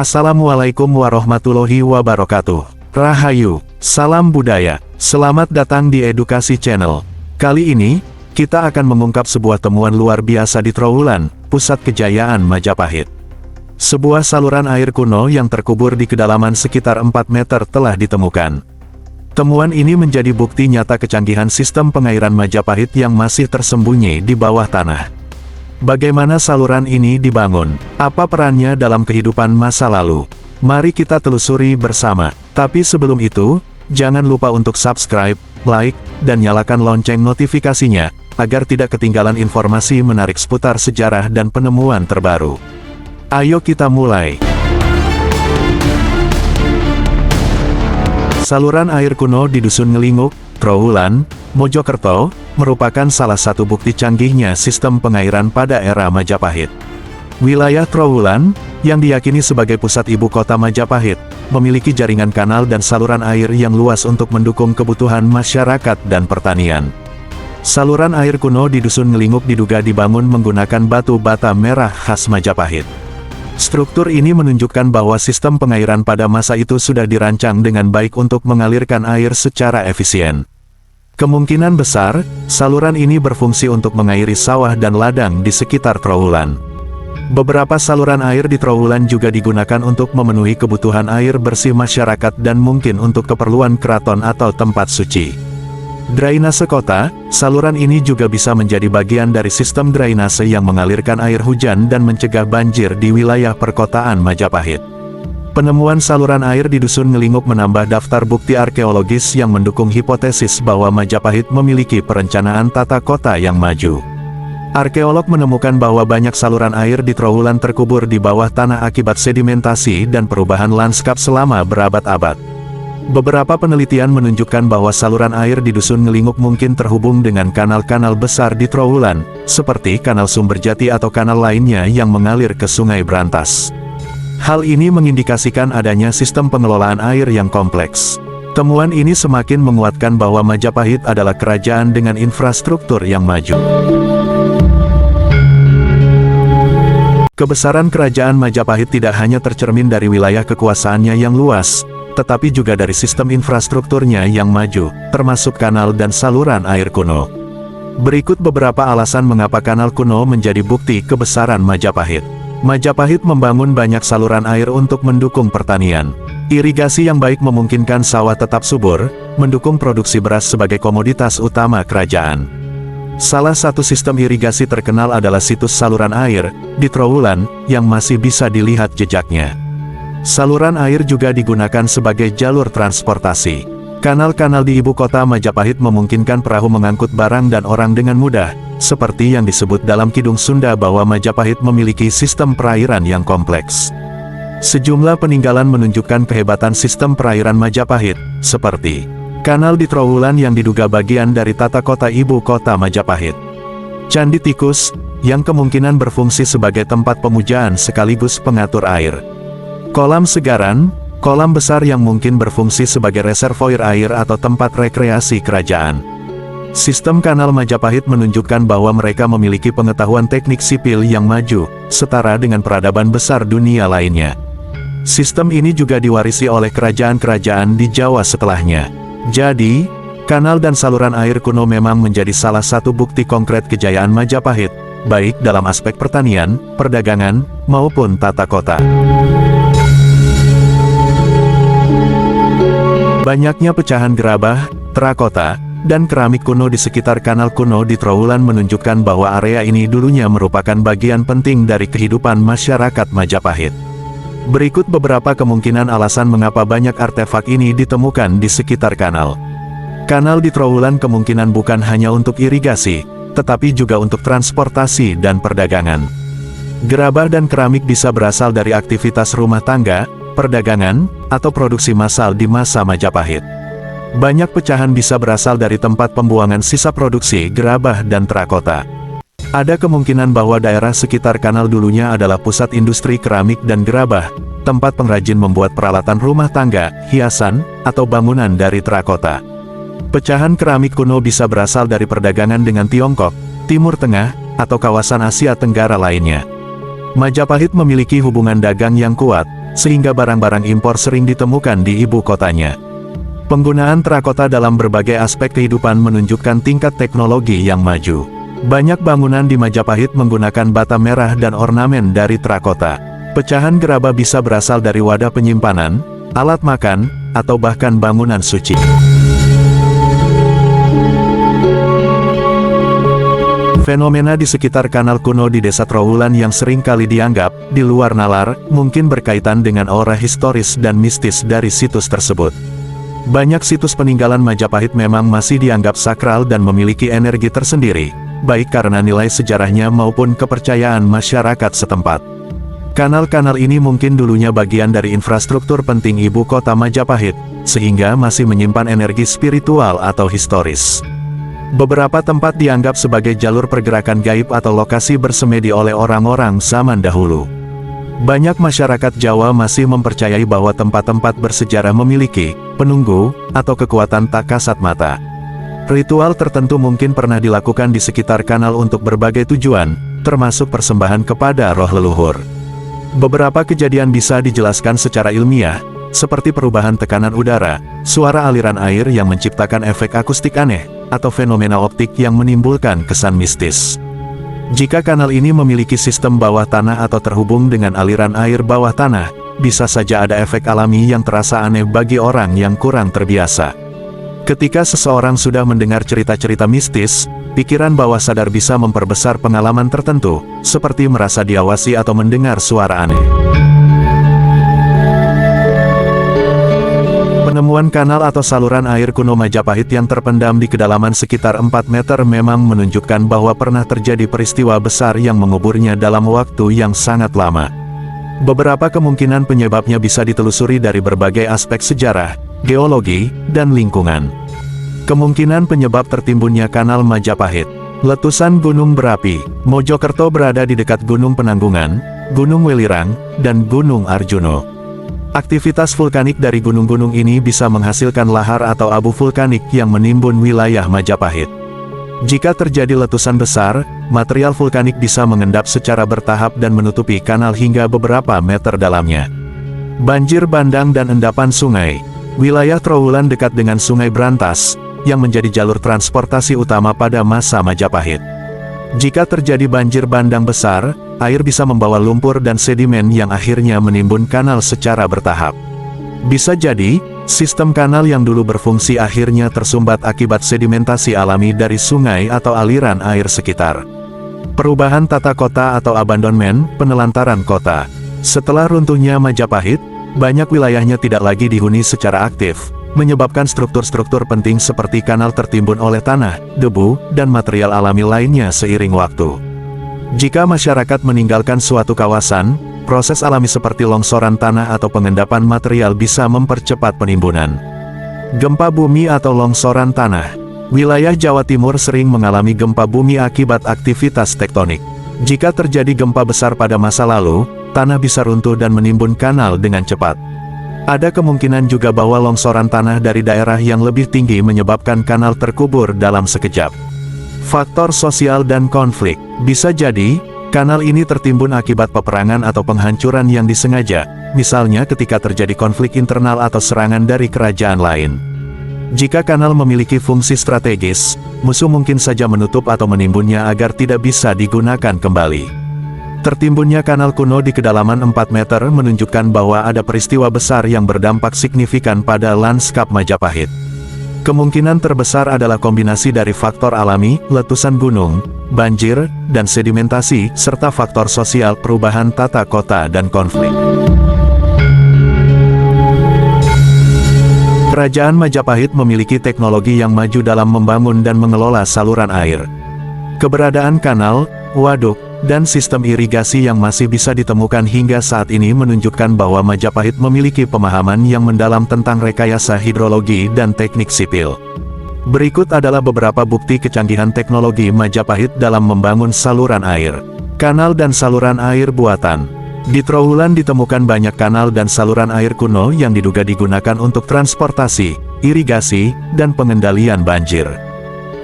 Assalamualaikum warahmatullahi wabarakatuh. Rahayu, salam budaya, selamat datang di Edukasi Channel. Kali ini, kita akan mengungkap sebuah temuan luar biasa di Trowulan, pusat kejayaan Majapahit. Sebuah saluran air kuno yang terkubur di kedalaman sekitar 4 meter telah ditemukan. Temuan ini menjadi bukti nyata kecanggihan sistem pengairan Majapahit yang masih tersembunyi di bawah tanah. Bagaimana saluran ini dibangun? Apa perannya dalam kehidupan masa lalu? Mari kita telusuri bersama. Tapi sebelum itu, jangan lupa untuk subscribe, like, dan nyalakan lonceng notifikasinya, agar tidak ketinggalan informasi menarik seputar sejarah dan penemuan terbaru. Ayo kita mulai. Saluran air kuno di Dusun Ngelinguk, Trowulan, Mojokerto, merupakan salah satu bukti canggihnya sistem pengairan pada era Majapahit. Wilayah Trowulan, yang diyakini sebagai pusat ibu kota Majapahit, memiliki jaringan kanal dan saluran air yang luas untuk mendukung kebutuhan masyarakat dan pertanian. Saluran air kuno di Dusun Ngelinguk diduga dibangun menggunakan batu bata merah khas Majapahit. Struktur ini menunjukkan bahwa sistem pengairan pada masa itu sudah dirancang dengan baik untuk mengalirkan air secara efisien. Kemungkinan besar, saluran ini berfungsi untuk mengairi sawah dan ladang di sekitar Trowulan. Beberapa saluran air di Trowulan juga digunakan untuk memenuhi kebutuhan air bersih masyarakat dan mungkin untuk keperluan keraton atau tempat suci. Drainase kota, saluran ini juga bisa menjadi bagian dari sistem drainase yang mengalirkan air hujan dan mencegah banjir di wilayah perkotaan Majapahit. Penemuan saluran air di Dusun Ngelinguk menambah daftar bukti arkeologis yang mendukung hipotesis bahwa Majapahit memiliki perencanaan tata kota yang maju. Arkeolog menemukan bahwa banyak saluran air di Trowulan terkubur di bawah tanah akibat sedimentasi dan perubahan lanskap selama berabad-abad. Beberapa penelitian menunjukkan bahwa saluran air di Dusun Ngelinguk mungkin terhubung dengan kanal-kanal besar di Trowulan, seperti Kanal Sumberjati atau kanal lainnya yang mengalir ke Sungai Brantas. Hal ini mengindikasikan adanya sistem pengelolaan air yang kompleks. Temuan ini semakin menguatkan bahwa Majapahit adalah kerajaan dengan infrastruktur yang maju. Kebesaran kerajaan Majapahit tidak hanya tercermin dari wilayah kekuasaannya yang luas, tetapi juga dari sistem infrastrukturnya yang maju, termasuk kanal dan saluran air kuno. Berikut beberapa alasan mengapa kanal kuno menjadi bukti kebesaran Majapahit. Majapahit membangun banyak saluran air untuk mendukung pertanian. Irigasi yang baik memungkinkan sawah tetap subur, mendukung produksi beras sebagai komoditas utama kerajaan. Salah satu sistem irigasi terkenal adalah situs saluran air di Trowulan, yang masih bisa dilihat jejaknya. Saluran air juga digunakan sebagai jalur transportasi. Kanal-kanal di ibu kota Majapahit memungkinkan perahu mengangkut barang dan orang dengan mudah, seperti yang disebut dalam Kidung Sunda bahwa Majapahit memiliki sistem perairan yang kompleks. Sejumlah peninggalan menunjukkan kehebatan sistem perairan Majapahit, seperti kanal di Trowulan yang diduga bagian dari tata kota ibu kota Majapahit. Candi Tikus, yang kemungkinan berfungsi sebagai tempat pemujaan sekaligus pengatur air. Kolam Segaran, kolam besar yang mungkin berfungsi sebagai reservoir air atau tempat rekreasi kerajaan. Sistem kanal Majapahit menunjukkan bahwa mereka memiliki pengetahuan teknik sipil yang maju, setara dengan peradaban besar dunia lainnya. Sistem ini juga diwarisi oleh kerajaan-kerajaan di Jawa setelahnya. Jadi, kanal dan saluran air kuno memang menjadi salah satu bukti konkret kejayaan Majapahit, baik dalam aspek pertanian, perdagangan, maupun tata kota. Banyaknya pecahan gerabah, terakota, dan keramik kuno di sekitar kanal kuno di Trowulan menunjukkan bahwa area ini dulunya merupakan bagian penting dari kehidupan masyarakat Majapahit. Berikut beberapa kemungkinan alasan mengapa banyak artefak ini ditemukan di sekitar kanal. Kanal di Trowulan kemungkinan bukan hanya untuk irigasi, tetapi juga untuk transportasi dan perdagangan. Gerabah dan keramik bisa berasal dari aktivitas rumah tangga, perdagangan, atau produksi massal di masa Majapahit. Banyak pecahan bisa berasal dari tempat pembuangan sisa produksi gerabah dan terakota. Ada kemungkinan bahwa daerah sekitar kanal dulunya adalah pusat industri keramik dan gerabah, tempat pengrajin membuat peralatan rumah tangga, hiasan, atau bangunan dari terakota. Pecahan keramik kuno bisa berasal dari perdagangan dengan Tiongkok, Timur Tengah, atau kawasan Asia Tenggara lainnya. Majapahit memiliki hubungan dagang yang kuat, sehingga barang-barang impor sering ditemukan di ibu kotanya. Penggunaan terakota dalam berbagai aspek kehidupan menunjukkan tingkat teknologi yang maju. Banyak bangunan di Majapahit menggunakan bata merah dan ornamen dari terakota. Pecahan gerabah bisa berasal dari wadah penyimpanan, alat makan, atau bahkan bangunan suci. Fenomena di sekitar kanal kuno di Desa Trowulan yang sering kali dianggap di luar nalar, mungkin berkaitan dengan aura historis dan mistis dari situs tersebut. Banyak situs peninggalan Majapahit memang masih dianggap sakral dan memiliki energi tersendiri, baik karena nilai sejarahnya maupun kepercayaan masyarakat setempat. Kanal-kanal ini mungkin dulunya bagian dari infrastruktur penting ibu kota Majapahit, sehingga masih menyimpan energi spiritual atau historis. Beberapa tempat dianggap sebagai jalur pergerakan gaib atau lokasi bersemedi oleh orang-orang zaman dahulu. Banyak masyarakat Jawa masih mempercayai bahwa tempat-tempat bersejarah memiliki penunggu atau kekuatan tak kasat mata. Ritual tertentu mungkin pernah dilakukan di sekitar kanal untuk berbagai tujuan, termasuk persembahan kepada roh leluhur. Beberapa kejadian bisa dijelaskan secara ilmiah, seperti perubahan tekanan udara, suara aliran air yang menciptakan efek akustik aneh, atau fenomena optik yang menimbulkan kesan mistis. Jika kanal ini memiliki sistem bawah tanah atau terhubung dengan aliran air bawah tanah, bisa saja ada efek alami yang terasa aneh bagi orang yang kurang terbiasa. Ketika seseorang sudah mendengar cerita-cerita mistis, pikiran bawah sadar bisa memperbesar pengalaman tertentu, seperti merasa diawasi atau mendengar suara aneh. Penemuan kanal atau saluran air kuno Majapahit yang terpendam di kedalaman sekitar 4 meter memang menunjukkan bahwa pernah terjadi peristiwa besar yang menguburnya dalam waktu yang sangat lama. Beberapa kemungkinan penyebabnya bisa ditelusuri dari berbagai aspek sejarah, geologi, dan lingkungan. Kemungkinan penyebab tertimbunnya kanal Majapahit. Letusan gunung berapi. Mojokerto berada di dekat Gunung Penanggungan, Gunung Welirang, dan Gunung Arjuno. Aktivitas vulkanik dari gunung-gunung ini bisa menghasilkan lahar atau abu vulkanik yang menimbun wilayah Majapahit. Jika terjadi letusan besar, material vulkanik bisa mengendap secara bertahap dan menutupi kanal hingga beberapa meter dalamnya. Banjir bandang dan endapan sungai. Wilayah Trowulan dekat dengan Sungai Brantas, yang menjadi jalur transportasi utama pada masa Majapahit. Jika terjadi banjir bandang besar, air bisa membawa lumpur dan sedimen yang akhirnya menimbun kanal secara bertahap. Bisa jadi, sistem kanal yang dulu berfungsi akhirnya tersumbat akibat sedimentasi alami dari sungai atau aliran air sekitar. Perubahan tata kota atau abandonment, penelantaran kota. Setelah runtuhnya Majapahit, banyak wilayahnya tidak lagi dihuni secara aktif, menyebabkan struktur-struktur penting seperti kanal tertimbun oleh tanah, debu, dan material alami lainnya seiring waktu. Jika masyarakat meninggalkan suatu kawasan, proses alami seperti longsoran tanah atau pengendapan material bisa mempercepat penimbunan. Gempa bumi atau longsoran tanah. Wilayah Jawa Timur sering mengalami gempa bumi akibat aktivitas tektonik. Jika terjadi gempa besar pada masa lalu, tanah bisa runtuh dan menimbun kanal dengan cepat. Ada kemungkinan juga bahwa longsoran tanah dari daerah yang lebih tinggi menyebabkan kanal terkubur dalam sekejap. Faktor sosial dan konflik. Bisa jadi, kanal ini tertimbun akibat peperangan atau penghancuran yang disengaja, misalnya ketika terjadi konflik internal atau serangan dari kerajaan lain. Jika kanal memiliki fungsi strategis, musuh mungkin saja menutup atau menimbunnya agar tidak bisa digunakan kembali. Tertimbunnya kanal kuno di kedalaman 4 meter menunjukkan bahwa ada peristiwa besar yang berdampak signifikan pada lanskap Majapahit. Kemungkinan terbesar adalah kombinasi dari faktor alami, letusan gunung, banjir, dan sedimentasi, serta faktor sosial, perubahan tata kota dan konflik. Kerajaan Majapahit memiliki teknologi yang maju dalam membangun dan mengelola saluran air. Keberadaan kanal, waduk, dan sistem irigasi yang masih bisa ditemukan hingga saat ini menunjukkan bahwa Majapahit memiliki pemahaman yang mendalam tentang rekayasa hidrologi dan teknik sipil. Berikut adalah beberapa bukti kecanggihan teknologi Majapahit dalam membangun saluran air. Kanal dan saluran air buatan. Di Trowulan ditemukan banyak kanal dan saluran air kuno yang diduga digunakan untuk transportasi, irigasi, dan pengendalian banjir.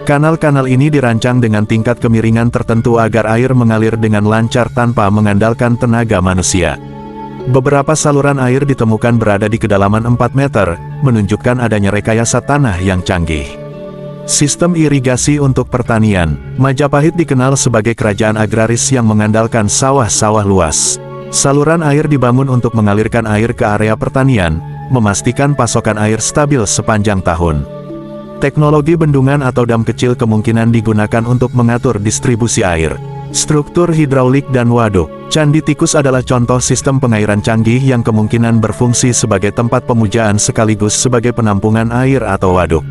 Kanal-kanal ini dirancang dengan tingkat kemiringan tertentu agar air mengalir dengan lancar tanpa mengandalkan tenaga manusia. Beberapa saluran air ditemukan berada di kedalaman 4 meter, menunjukkan adanya rekayasa tanah yang canggih. Sistem irigasi untuk pertanian. Majapahit dikenal sebagai kerajaan agraris yang mengandalkan sawah-sawah luas. Saluran air dibangun untuk mengalirkan air ke area pertanian, memastikan pasokan air stabil sepanjang tahun. Teknologi bendungan atau dam kecil kemungkinan digunakan untuk mengatur distribusi air. Struktur hidraulik dan waduk. Candi Tikus adalah contoh sistem pengairan canggih yang kemungkinan berfungsi sebagai tempat pemujaan sekaligus sebagai penampungan air atau waduk.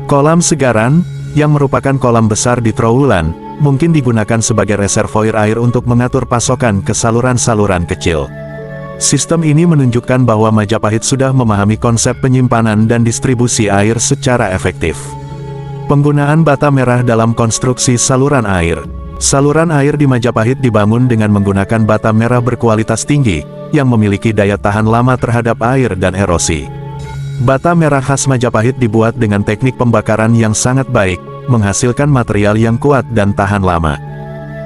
Kolam segaran, yang merupakan kolam besar di Trowulan, mungkin digunakan sebagai reservoir air untuk mengatur pasokan ke saluran-saluran kecil. Sistem ini menunjukkan bahwa Majapahit sudah memahami konsep penyimpanan dan distribusi air secara efektif. Penggunaan bata merah dalam konstruksi saluran air. Saluran air di Majapahit dibangun dengan menggunakan bata merah berkualitas tinggi, yang memiliki daya tahan lama terhadap air dan erosi. Bata merah khas Majapahit dibuat dengan teknik pembakaran yang sangat baik, menghasilkan material yang kuat dan tahan lama.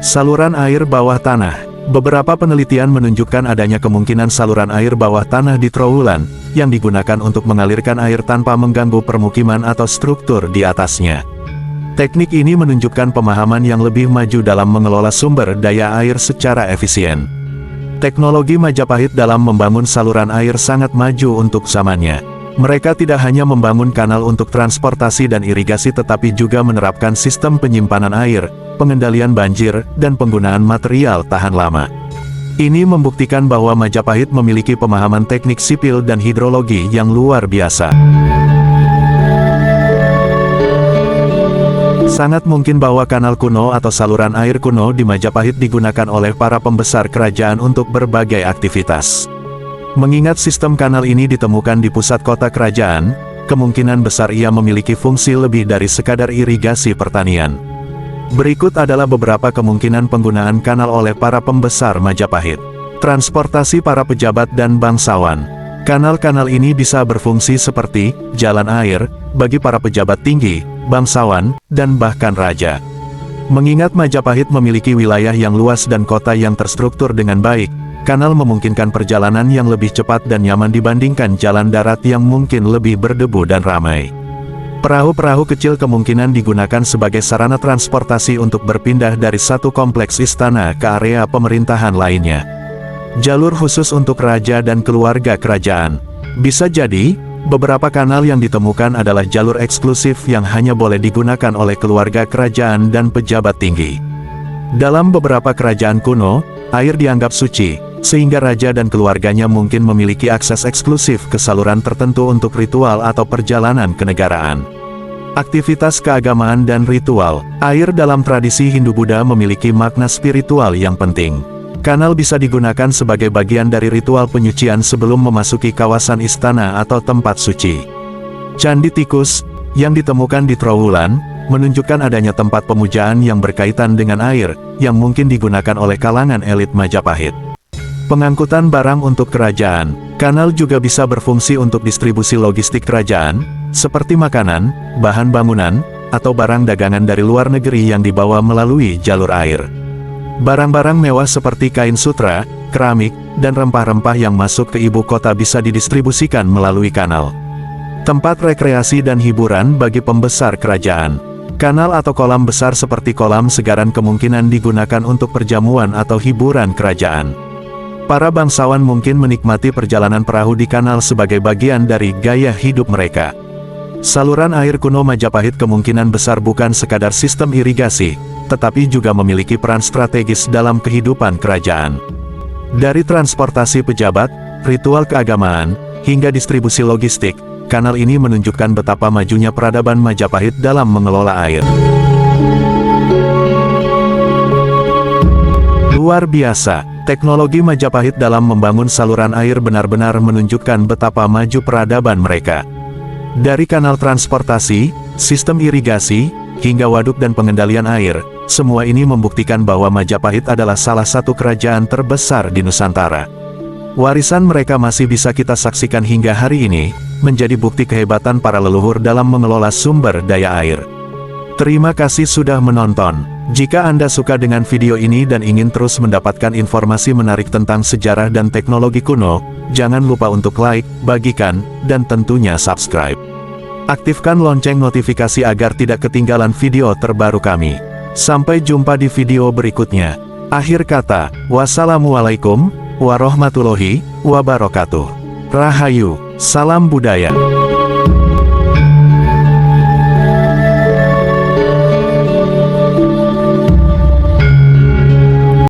Saluran air bawah tanah. Beberapa penelitian menunjukkan adanya kemungkinan saluran air bawah tanah di Trowulan, yang digunakan untuk mengalirkan air tanpa mengganggu permukiman atau struktur di atasnya. Teknik ini menunjukkan pemahaman yang lebih maju dalam mengelola sumber daya air secara efisien. Teknologi Majapahit dalam membangun saluran air sangat maju untuk zamannya. Mereka tidak hanya membangun kanal untuk transportasi dan irigasi tetapi juga menerapkan sistem penyimpanan air, pengendalian banjir, dan penggunaan material tahan lama. Ini membuktikan bahwa Majapahit memiliki pemahaman teknik sipil dan hidrologi yang luar biasa. Sangat mungkin bahwa kanal kuno atau saluran air kuno di Majapahit digunakan oleh para pembesar kerajaan untuk berbagai aktivitas. Mengingat sistem kanal ini ditemukan di pusat kota kerajaan, kemungkinan besar ia memiliki fungsi lebih dari sekadar irigasi pertanian. Berikut adalah beberapa kemungkinan penggunaan kanal oleh para pembesar Majapahit. Transportasi para pejabat dan bangsawan. Kanal-kanal ini bisa berfungsi seperti jalan air bagi para pejabat tinggi, bangsawan, dan bahkan raja. Mengingat Majapahit memiliki wilayah yang luas dan kota yang terstruktur dengan baik, kanal memungkinkan perjalanan yang lebih cepat dan nyaman dibandingkan jalan darat yang mungkin lebih berdebu dan ramai. Perahu-perahu kecil kemungkinan digunakan sebagai sarana transportasi untuk berpindah dari satu kompleks istana ke area pemerintahan lainnya. Jalur khusus untuk raja dan keluarga kerajaan. Bisa jadi, beberapa kanal yang ditemukan adalah jalur eksklusif yang hanya boleh digunakan oleh keluarga kerajaan dan pejabat tinggi. Dalam beberapa kerajaan kuno, air dianggap suci, sehingga raja dan keluarganya mungkin memiliki akses eksklusif ke saluran tertentu untuk ritual atau perjalanan kenegaraan. Aktivitas keagamaan dan ritual. Air dalam tradisi Hindu-Buddha memiliki makna spiritual yang penting. Kanal bisa digunakan sebagai bagian dari ritual penyucian sebelum memasuki kawasan istana atau tempat suci. Candi Tikus, yang ditemukan di Trowulan, menunjukkan adanya tempat pemujaan yang berkaitan dengan air, yang mungkin digunakan oleh kalangan elit Majapahit. Pengangkutan barang untuk kerajaan. Kanal juga bisa berfungsi untuk distribusi logistik kerajaan, seperti makanan, bahan bangunan, atau barang dagangan dari luar negeri yang dibawa melalui jalur air. Barang-barang mewah seperti kain sutra, keramik, dan rempah-rempah yang masuk ke ibu kota bisa didistribusikan melalui kanal. Tempat rekreasi dan hiburan bagi pembesar kerajaan. Kanal atau kolam besar seperti kolam segaran kemungkinan digunakan untuk perjamuan atau hiburan kerajaan. Para bangsawan mungkin menikmati perjalanan perahu di kanal sebagai bagian dari gaya hidup mereka. Saluran air kuno Majapahit kemungkinan besar bukan sekadar sistem irigasi, tetapi juga memiliki peran strategis dalam kehidupan kerajaan. Dari transportasi pejabat, ritual keagamaan, hingga distribusi logistik, kanal ini menunjukkan betapa majunya peradaban Majapahit dalam mengelola air. Luar biasa, teknologi Majapahit dalam membangun saluran air benar-benar menunjukkan betapa maju peradaban mereka. Dari kanal transportasi, sistem irigasi, hingga waduk dan pengendalian air, semua ini membuktikan bahwa Majapahit adalah salah satu kerajaan terbesar di Nusantara. Warisan mereka masih bisa kita saksikan hingga hari ini, menjadi bukti kehebatan para leluhur dalam mengelola sumber daya air. Terima kasih sudah menonton. Jika Anda suka dengan video ini dan ingin terus mendapatkan informasi menarik tentang sejarah dan teknologi kuno, jangan lupa untuk like, bagikan, dan tentunya subscribe. Aktifkan lonceng notifikasi agar tidak ketinggalan video terbaru kami. Sampai jumpa di video berikutnya. Akhir kata, wassalamualaikum warahmatullahi wabarakatuh. Rahayu, salam budaya.